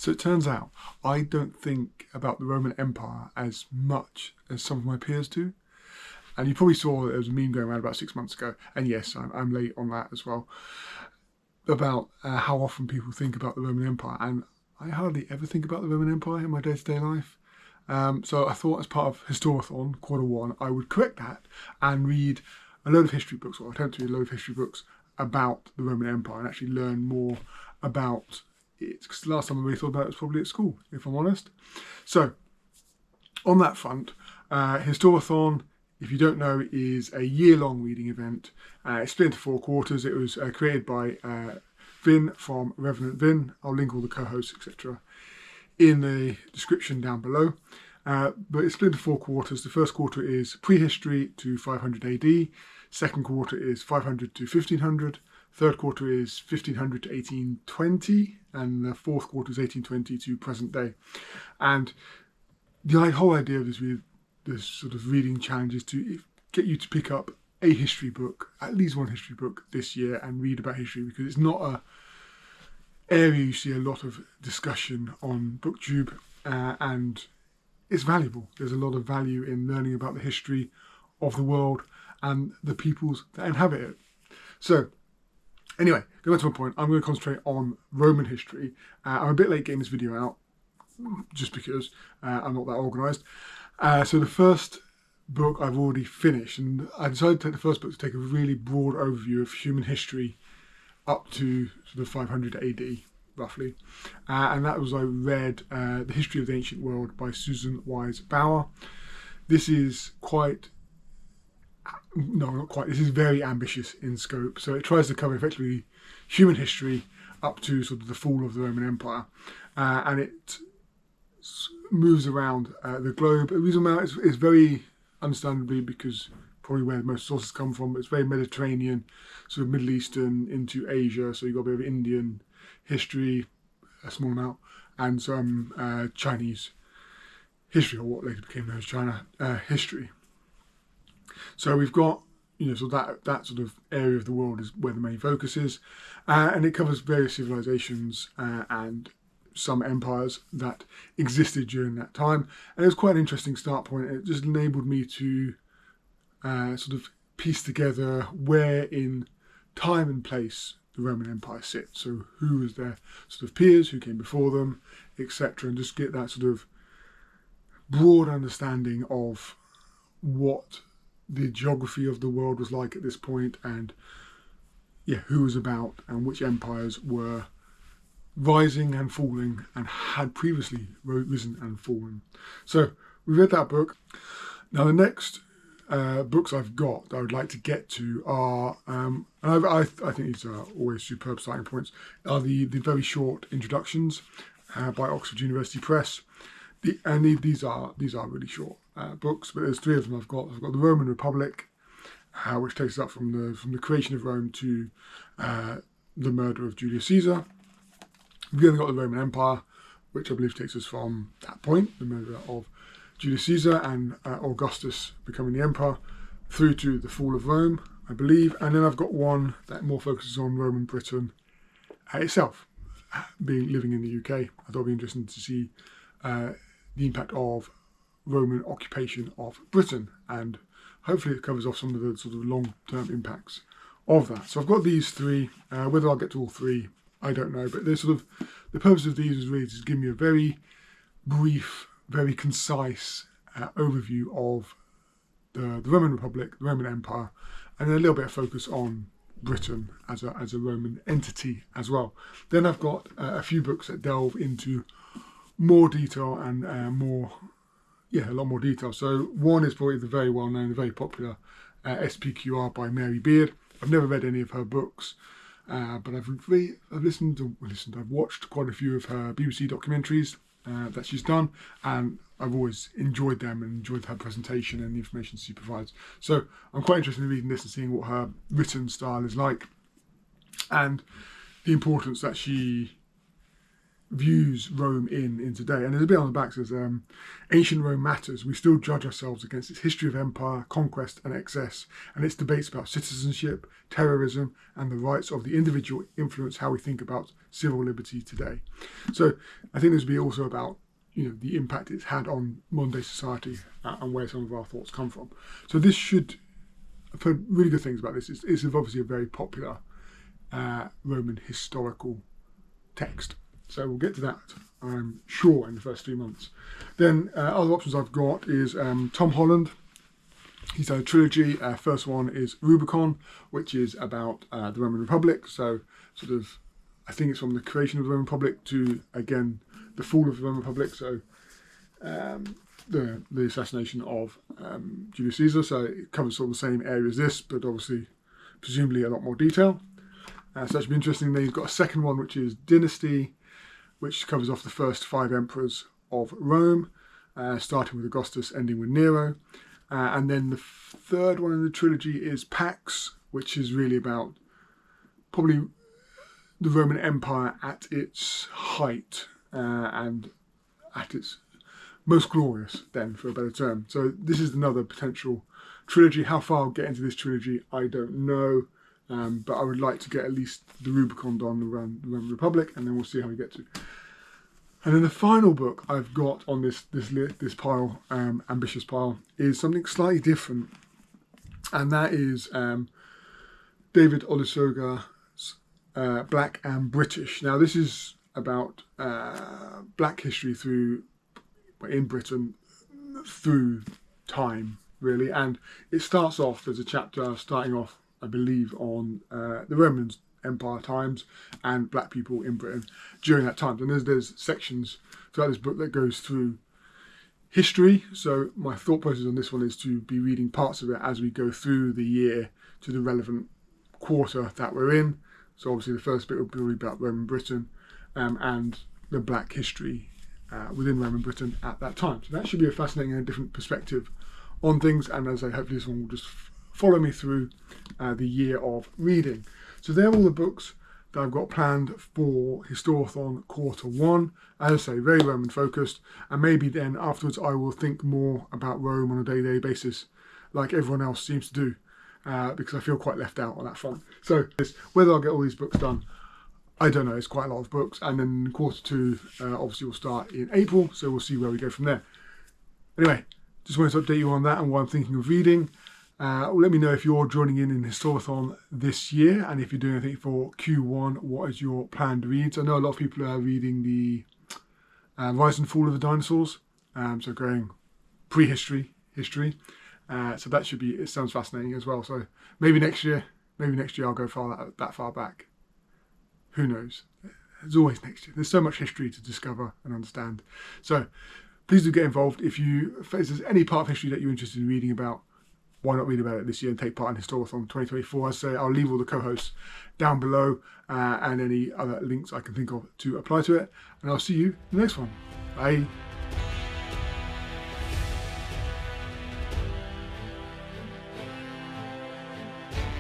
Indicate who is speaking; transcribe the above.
Speaker 1: So it turns out I don't think about the Roman Empire as much as some of my peers do. And you probably saw there was a meme going around about 6 months ago, and yes, I'm late on that as well, about how often people think about the Roman Empire, and I hardly ever think about the Roman Empire in my day-to-day life. So I thought as part of Historathon, Q1, I would correct that and read a load of history books, or attempt to read a load of history books about the Roman Empire and actually learn more about it. Because the last time I really thought about it was probably at school, if I'm honest. So, on that front, Historathon, if you don't know, is a year-long reading event. It's split into 4 quarters. It was created by Vin from Revenant Vin. I'll link all the co-hosts, etc. in the description down below. But it's split into 4 quarters. The first quarter is prehistory to 500 AD. Second quarter is 500 to 1500. Third quarter is 1500 to 1820. And the fourth quarter is 1820 to present day. And the whole idea of this sort of reading challenge is to get you to pick up a history book, at least one history book this year, and read about history, because it's not a area you see a lot of discussion on BookTube, and it's valuable. There's a lot of value in learning about the history of the world and the peoples that inhabit it. So, anyway, going back to my point, I'm going to concentrate on Roman history. I'm a bit late getting this video out, just because I'm not that organised. So the first book I've already finished, and I decided to take the first book to take a really broad overview of human history up to sort of 500 AD, roughly. And that was, I read The History of the Ancient World by Susan Wise Bauer. This is this is very ambitious in scope. So it tries to cover effectively human history up to sort of the fall of the Roman Empire. And it moves around the globe. The reason why it's very understandably, because probably where most sources come from, it's very Mediterranean, sort of Middle Eastern into Asia. So you've got a bit of Indian history, a small amount, and some Chinese history, or what later became known as China history. So we've got, so that sort of area of the world is where the main focus is, and it covers various civilizations and some empires that existed during that time. And it was quite an interesting start point. It just enabled me to sort of piece together where in time and place the Roman Empire sits. So who was their sort of peers, who came before them, etc. And just get that sort of broad understanding of what the geography of the world was like at this point, and who was about and which empires were rising and falling and had previously risen and fallen. So we read that book. Now the next books I've got that I would like to get to are, and I think these are always superb starting points, are the very short introductions by Oxford University Press. These are really short books, but there's 3 of them I've got. I've got the Roman Republic, which takes us up from the creation of Rome to the murder of Julius Caesar. We've then got the Roman Empire, which I believe takes us from that point, the murder of Julius Caesar and Augustus becoming the emperor, through to the fall of Rome, I believe. And then I've got one that more focuses on Roman Britain itself, living in the UK. I thought it'd be interesting to see the impact of Roman occupation of Britain, and hopefully it covers off some of the sort of long-term impacts of that. So I've got these 3. Whether I'll get to all 3, I don't know, but there's sort of, the purpose of these is really to give me a very brief, very concise overview of the Roman Republic, the Roman Empire, and then a little bit of focus on Britain as a Roman entity as well. Then I've got a few books that delve into more detail and a lot more detail. So one is probably the very well-known, very popular Spqr by Mary Beard. I've never read any of her books. But I've watched quite a few of her BBC documentaries that she's done, and I've always enjoyed them and enjoyed her presentation and the information she provides. So I'm quite interested in reading this and seeing what her written style is like, and the importance that she views Rome in today. And there's a bit on the back that says, ancient Rome matters. We still judge ourselves against its history of empire, conquest and excess, and its debates about citizenship, terrorism and the rights of the individual influence how we think about civil liberty today. So I think this will be also about, you know, the impact it's had on modern day society and where some of our thoughts come from. So this should, I've heard really good things about this. It's obviously a very popular Roman historical text. So we'll get to that, I'm sure, in the first 3 months. Then other options I've got is Tom Holland. He's done a trilogy. First one is Rubicon, which is about the Roman Republic. So sort of, I think it's from the creation of the Roman Republic to, again, the fall of the Roman Republic. So the assassination of Julius Caesar. So it covers sort of the same area as this, but obviously, presumably a lot more detail. So that should be interesting. Then you've got a second one, which is Dynasty, which covers off the first 5 emperors of Rome, starting with Augustus, ending with Nero. And then the third one in the trilogy is Pax, which is really about probably the Roman Empire at its height and at its most glorious, then, for a better term. So this is another potential trilogy. How far I'll get into this trilogy, I don't know. But I would like to get at least the Rubicon done around the Roman Republic, and then we'll see how we get to. And then the final book I've got on this pile, ambitious pile, is something slightly different, and that is David Olusoga's Black and British. Now this is about Black history in Britain through time, really, and it starts off, there's a chapter starting off, I believe, on the Roman Empire times and Black people in Britain during that time. And there's sections throughout this book that goes through history. So my thought process on this one is to be reading parts of it as we go through the year to the relevant quarter that we're in. So obviously the first bit will be about Roman Britain and the Black history within Roman Britain at that time. So that should be a fascinating and different perspective on things. And as I hope this one will just follow me through the year of reading. So they're all the books that I've got planned for Historathon Q1. As I say, very Roman focused, and maybe then afterwards I will think more about Rome on a day-to-day basis, like everyone else seems to do, because I feel quite left out on that front. So whether I'll get all these books done, I don't know. It's quite a lot of books, and then Q2 obviously will start in April, so we'll see where we go from there. Anyway, just wanted to update you on that and what I'm thinking of reading. Let me know if you're joining in Historathon this year, and if you're doing anything for Q1, what is your planned reads? I know a lot of people are reading the Rise and Fall of the Dinosaurs, so going prehistory, history. So that should be, it sounds fascinating as well. So maybe next year I'll go that far back. Who knows? There's always next year. There's so much history to discover and understand. So please do get involved. If there's any part of history that you're interested in reading about, why not read about it this year and take part in Historathon 2024? As I say, I'll leave all the co-hosts down below and any other links I can think of to apply to it. And I'll see you in the next one. Bye.